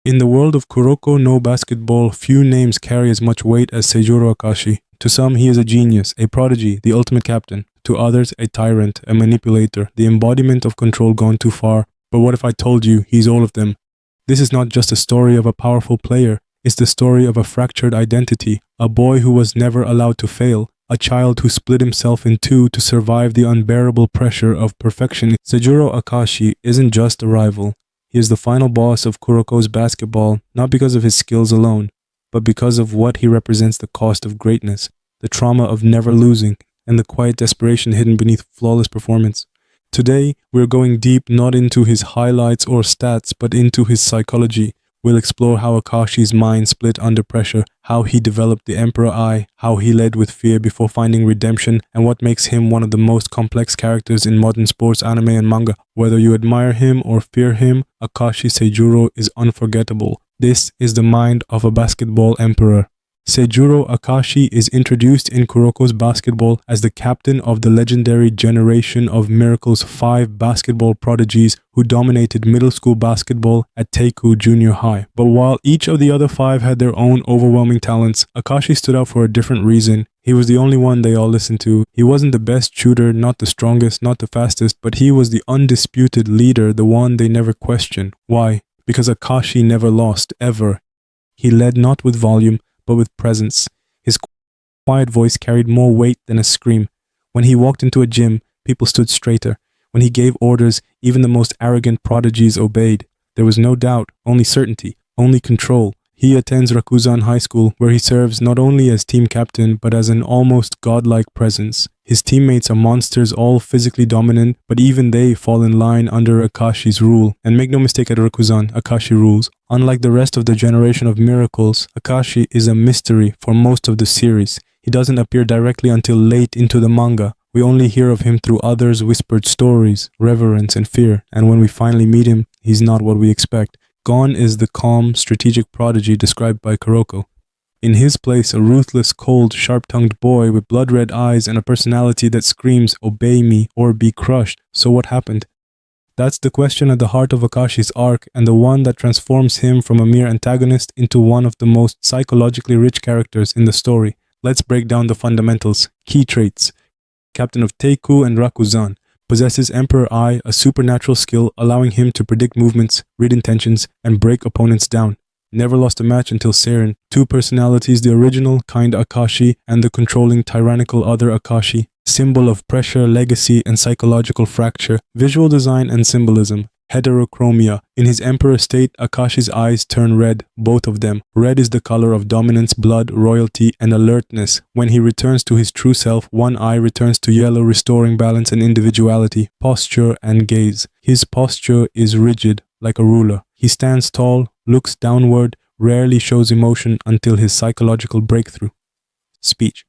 In the world of Kuroko no basketball, few names carry as much weight as Seijuro Akashi. To some, he is a genius, a prodigy, the ultimate captain. To others, a tyrant, a manipulator, the embodiment of control gone too far. But what if I told you he's all of them? This is not just a story of a powerful player. It's the story of a fractured identity, a boy who was never allowed to fail, a child who split himself in two to survive the unbearable pressure of perfection. Seijuro Akashi isn't just a rival. He is the final boss of Kuroko's basketball, not because of his skills alone, but because of what he represents: the cost of greatness, the trauma of never losing, and the quiet desperation hidden beneath flawless performance. Today, we're going deep not into his highlights or stats, but into his psychology. We'll explore how Akashi's mind split under pressure, how he developed the Emperor Eye, how he led with fear before finding redemption, and what makes him one of the most complex characters in modern sports, anime, and manga. Whether you admire him or fear him, Akashi Seijuro is unforgettable. This is the mind of a basketball emperor. Seijuro Akashi is introduced in Kuroko's basketball as the captain of the legendary generation of Miracle's 5 basketball prodigies who dominated middle school basketball at Teiku Junior High. But while each of the other 5 had their own overwhelming talents, Akashi stood out for a different reason. He was the only one they all listened to. He wasn't the best shooter, not the strongest, not the fastest, but he was the undisputed leader, the one they never questioned. Why? Because Akashi never lost, ever. He led not with volume, but with presence. His quiet voice carried more weight than a scream. When he walked into a gym, people stood straighter. When he gave orders, even the most arrogant prodigies obeyed. There was no doubt, only certainty, only control. He attends Rakuzan High School, where he serves not only as team captain, but as an almost godlike presence. His teammates are monsters, all physically dominant, but even they fall in line under Akashi's rule. And make no mistake, at Rakuzan, Akashi rules. Unlike the rest of the generation of miracles, Akashi is a mystery for most of the series. He doesn't appear directly until late into the manga. We only hear of him through others' whispered stories, reverence, and fear. And when we finally meet him, he's not what we expect. Gone is the calm, strategic prodigy described by Kuroko. In his place, a ruthless, cold, sharp-tongued boy with blood-red eyes and a personality that screams, "Obey me or be crushed." So what happened? That's the question at the heart of Akashi's arc, and the one that transforms him from a mere antagonist into one of the most psychologically rich characters in the story. Let's break down the fundamentals. Key traits. Captain of Teiku and Rakuzan. Possesses Emperor Eye, a supernatural skill allowing him to predict movements, read intentions, and break opponents down. Never lost a match until Seirin. 2 personalities: the original, kind Akashi, and the controlling, tyrannical other Akashi. Symbol of pressure, legacy, and psychological fracture. Visual design and symbolism. Heterochromia. In his emperor state, Akashi's eyes turn red, both of them. Red is the color of dominance, blood, royalty, and alertness. When he returns to his true self, one eye returns to yellow, restoring balance and individuality. Posture and gaze. His posture is rigid, like a ruler. He stands tall, looks downward, rarely shows emotion until his psychological breakthrough. Speech.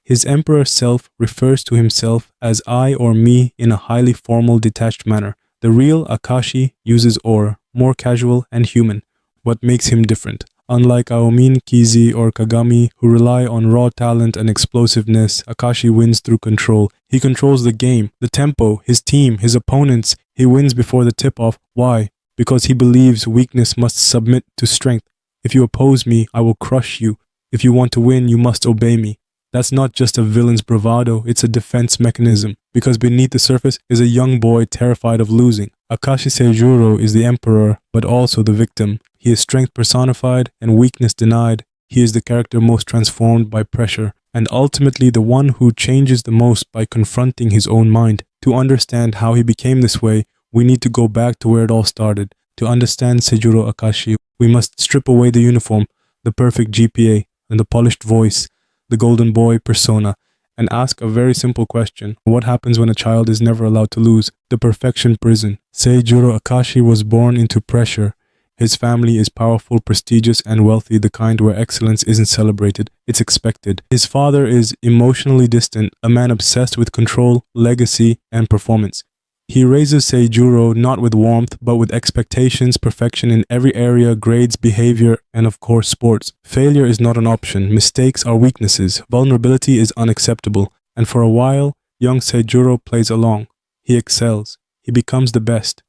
His emperor self refers to himself as I or me in a highly formal, detached manner. The real Akashi uses aura, more casual and human. What makes him different? Unlike Aomin, Kizi, or Kagami, who rely on raw talent and explosiveness, Akashi wins through control. He controls the game, the tempo, his team, his opponents. He wins before the tip-off. Why? Because he believes weakness must submit to strength. If you oppose me, I will crush you. If you want to win, you must obey me. That's not just a villain's bravado, it's a defense mechanism. Because beneath the surface is a young boy terrified of losing. Akashi Seijuro is the emperor, but also the victim. He is strength personified and weakness denied. He is the character most transformed by pressure, and ultimately the one who changes the most by confronting his own mind. To understand how he became this way, we need to go back to where it all started. To understand Seijuro Akashi, we must strip away the uniform, the perfect GPA, and the polished voice, the golden boy persona, and ask a very simple question. What happens when a child is never allowed to lose? The perfection prison. Seijuro Akashi was born into pressure. His family is powerful, prestigious, and wealthy, the kind where excellence isn't celebrated, it's expected. His father is emotionally distant, a man obsessed with control, legacy, and performance. He raises Seijuro not with warmth, but with expectations, perfection in every area, grades, behavior, and of course sports. Failure is not an option, mistakes are weaknesses, vulnerability is unacceptable, and for a while, young Seijuro plays along. He excels. He becomes the best.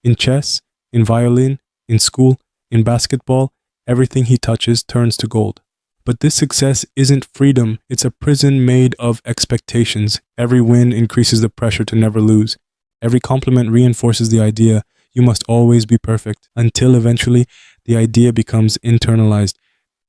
In chess, in violin, in school, In basketball, everything he touches turns to gold. But this success isn't freedom, it's a prison made of expectations. Every win increases the pressure to never lose. Every compliment reinforces the idea you must always be perfect, until eventually the idea becomes internalized.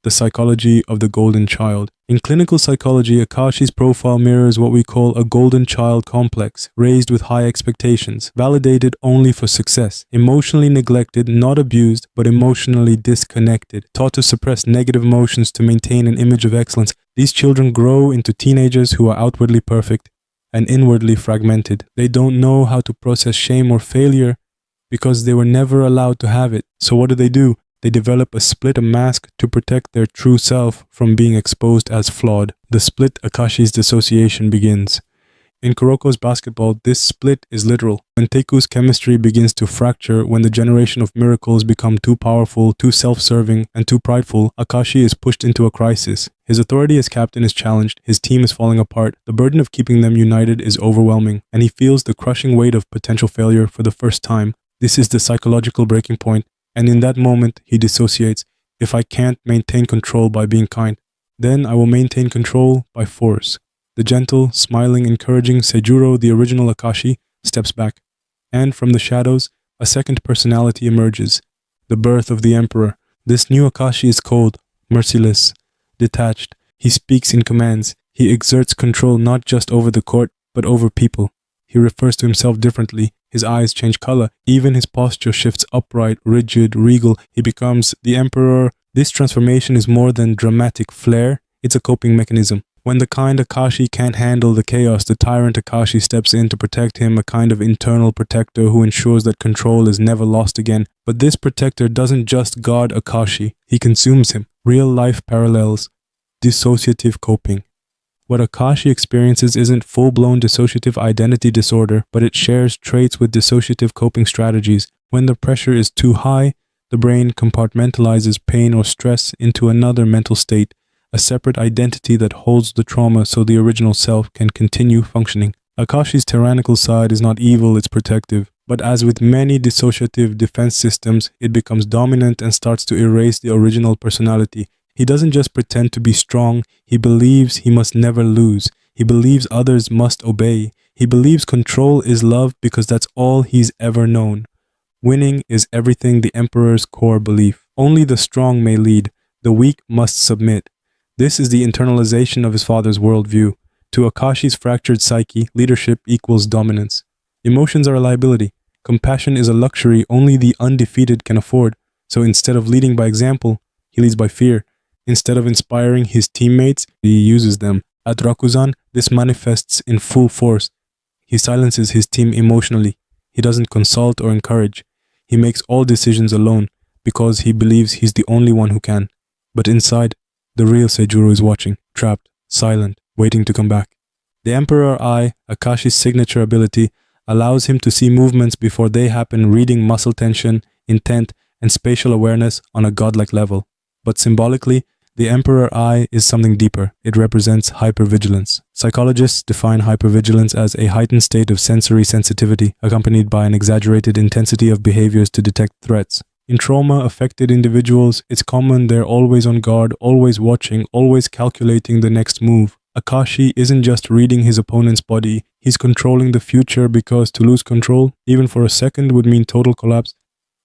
The psychology of the golden child. In clinical psychology, Akashi's profile mirrors what we call a golden child complex, raised with high expectations, validated only for success, emotionally neglected, not abused, but emotionally disconnected, taught to suppress negative emotions to maintain an image of excellence. These children grow into teenagers who are outwardly perfect and inwardly fragmented. They don't know how to process shame or failure because they were never allowed to have it. So what do? They develop a mask to protect their true self from being exposed as flawed. The split Akashi's dissociation begins. In Kuroko's basketball, this split is literal. When Teiku's chemistry begins to fracture, when the generation of miracles become too powerful, too self-serving, and too prideful, Akashi is pushed into a crisis. His authority as captain is challenged, his team is falling apart, the burden of keeping them united is overwhelming, and he feels the crushing weight of potential failure for the first time. This is the psychological breaking point. And in that moment, he dissociates. If I can't maintain control by being kind, then I will maintain control by force. The gentle, smiling, encouraging Seijuro, the original Akashi, steps back. And from the shadows, a second personality emerges. The birth of the Emperor. This new Akashi is cold, merciless, detached. He speaks in commands. He exerts control not just over the court, but over people. He refers to himself differently. His eyes change color. Even his posture shifts upright, rigid, regal. He becomes the Emperor. This transformation is more than dramatic flair. It's a coping mechanism. When the kind Akashi can't handle the chaos, the tyrant Akashi steps in to protect him, a kind of internal protector who ensures that control is never lost again. But this protector doesn't just guard Akashi. He consumes him. Real life parallels. Dissociative coping. What Akashi experiences isn't full-blown dissociative identity disorder, but it shares traits with dissociative coping strategies. When the pressure is too high, the brain compartmentalizes pain or stress into another mental state, a separate identity that holds the trauma so the original self can continue functioning. Akashi's tyrannical side is not evil, it's protective. But as with many dissociative defense systems, it becomes dominant and starts to erase the original personality. He doesn't just pretend to be strong, he believes he must never lose. He believes others must obey. He believes control is love because that's all he's ever known. Winning is everything the Emperor's core belief. Only the strong may lead, the weak must submit. This is the internalization of his father's worldview. To Akashi's fractured psyche, leadership equals dominance. Emotions are a liability. Compassion is a luxury only the undefeated can afford. So instead of leading by example, he leads by fear. Instead of inspiring his teammates, he uses them. At Rakuzan, this manifests in full force. He silences his team emotionally. He doesn't consult or encourage. He makes all decisions alone because he believes he's the only one who can. But inside, the real Seijuro is watching, trapped, silent, waiting to come back. The Emperor Eye, Akashi's signature ability, allows him to see movements before they happen, reading muscle tension, intent, and spatial awareness on a godlike level. But symbolically, the Emperor Eye is something deeper. It represents hypervigilance. Psychologists define hypervigilance as a heightened state of sensory sensitivity, accompanied by an exaggerated intensity of behaviors to detect threats. In trauma-affected individuals, it's common they're always on guard, always watching, always calculating the next move. Akashi isn't just reading his opponent's body, he's controlling the future because to lose control, even for a second, would mean total collapse.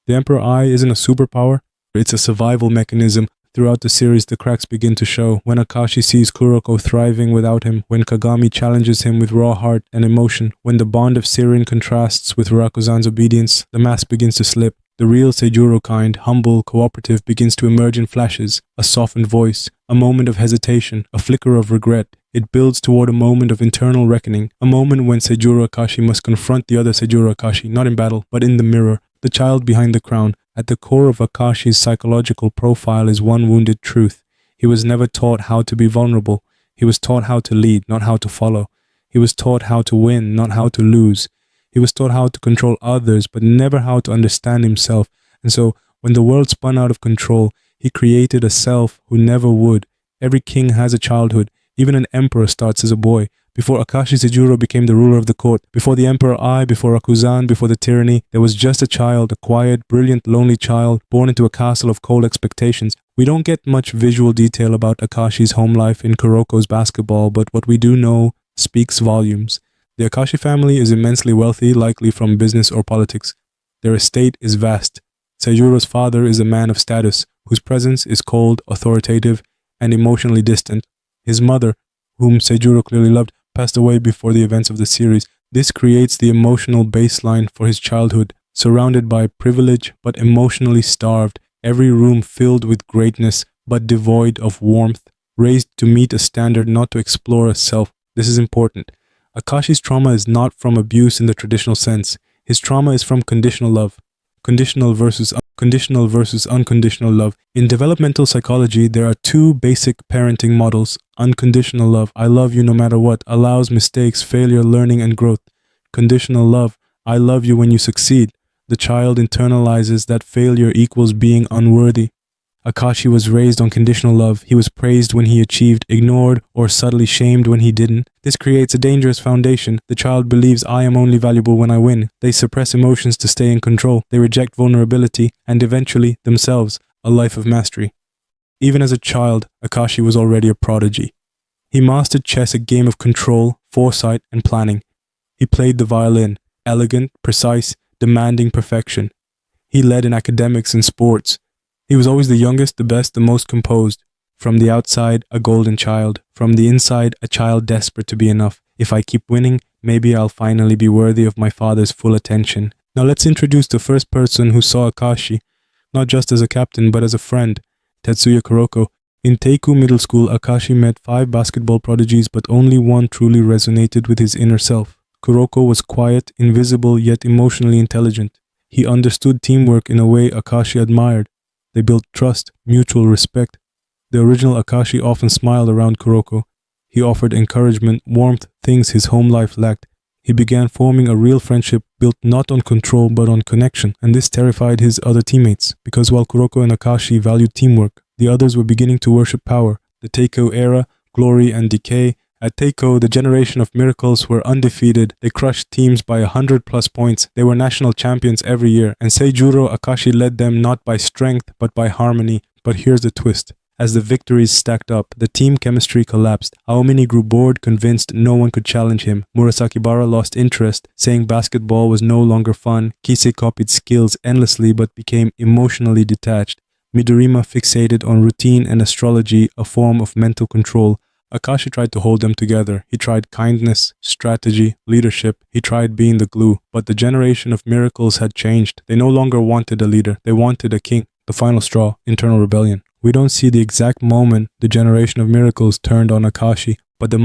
The Emperor Eye isn't a superpower, it's a survival mechanism. Throughout the series, the cracks begin to show. When Akashi sees Kuroko thriving without him, when Kagami challenges him with raw heart and emotion, when the bond of Sirin contrasts with Rakuzan's obedience, the mask begins to slip. The real Seijuro kind, humble, cooperative, begins to emerge in flashes. A softened voice, a moment of hesitation, a flicker of regret. It builds toward a moment of internal reckoning, a moment when Seijuro Akashi must confront the other Seijuro Akashi, not in battle, but in the mirror, the child behind the crown. At the core of Akashi's psychological profile is one wounded truth. He was never taught how to be vulnerable. He was taught how to lead, not how to follow. He was taught how to win, not how to lose. He was taught how to control others, but never how to understand himself. And so, when the world spun out of control, he created a self who never would. Every king has a childhood. Even an emperor starts as a boy. Before Akashi, Seijuro became the ruler of the court. Before the Emperor Ai, before Rakuzan, before the tyranny, there was just a child, a quiet, brilliant, lonely child, born into a castle of cold expectations. We don't get much visual detail about Akashi's home life in Kuroko's basketball, but what we do know speaks volumes. The Akashi family is immensely wealthy, likely from business or politics. Their estate is vast. Seijuro's father is a man of status, whose presence is cold, authoritative, and emotionally distant. His mother, whom Seijuro clearly loved, passed away before the events of the series. This creates the emotional baseline for his childhood, surrounded by privilege but emotionally starved, every room filled with greatness but devoid of warmth, raised to meet a standard, not to explore a self. This is important. Akashi's trauma is not from abuse in the traditional sense. His trauma is from conditional love. Conditional versus unconditional love. In developmental psychology, there are two basic parenting models. Unconditional love, I love you no matter what, allows mistakes, failure, learning, and growth. Conditional love, I love you when you succeed. The child internalizes that failure equals being unworthy. Akashi was raised on conditional love. He was praised when he achieved, ignored, or subtly shamed when he didn't. This creates a dangerous foundation. The child believes I am only valuable when I win. They suppress emotions to stay in control. They reject vulnerability and eventually, themselves, a life of mastery. Even as a child, Akashi was already a prodigy. He mastered chess, a game of control, foresight, and planning. He played the violin, elegant, precise, demanding perfection. He led in academics and sports. He was always the youngest, the best, the most composed. From the outside, a golden child. From the inside, a child desperate to be enough. If I keep winning, maybe I'll finally be worthy of my father's full attention. Now let's introduce the first person who saw Akashi, not just as a captain, but as a friend, Tetsuya Kuroko. In Teiku Middle School, Akashi met 5 basketball prodigies, but only one truly resonated with his inner self. Kuroko was quiet, invisible, yet emotionally intelligent. He understood teamwork in a way Akashi admired. They built trust, mutual respect. The original Akashi often smiled around Kuroko. He offered encouragement, warmth, things his home life lacked. He began forming a real friendship built not on control but on connection, and this terrified his other teammates, because while Kuroko and Akashi valued teamwork, the others were beginning to worship power. The Teiko era, glory and decay. At Teiko, the generation of miracles were undefeated. They crushed teams by 100+ points. They were national champions every year, and Seijuro Akashi led them not by strength but by harmony. But here's the twist. As the victories stacked up, the team chemistry collapsed. Aomini grew bored, convinced no one could challenge him. Murasakibara lost interest, saying basketball was no longer fun. Kisei copied skills endlessly but became emotionally detached. Midorima fixated on routine and astrology, a form of mental control. Akashi tried to hold them together. He tried kindness, strategy, leadership. He tried being the glue. But the generation of miracles had changed. They no longer wanted a leader. They wanted a king. The final straw, internal rebellion. We don't see the exact moment the generation of miracles turned on Akashi, but the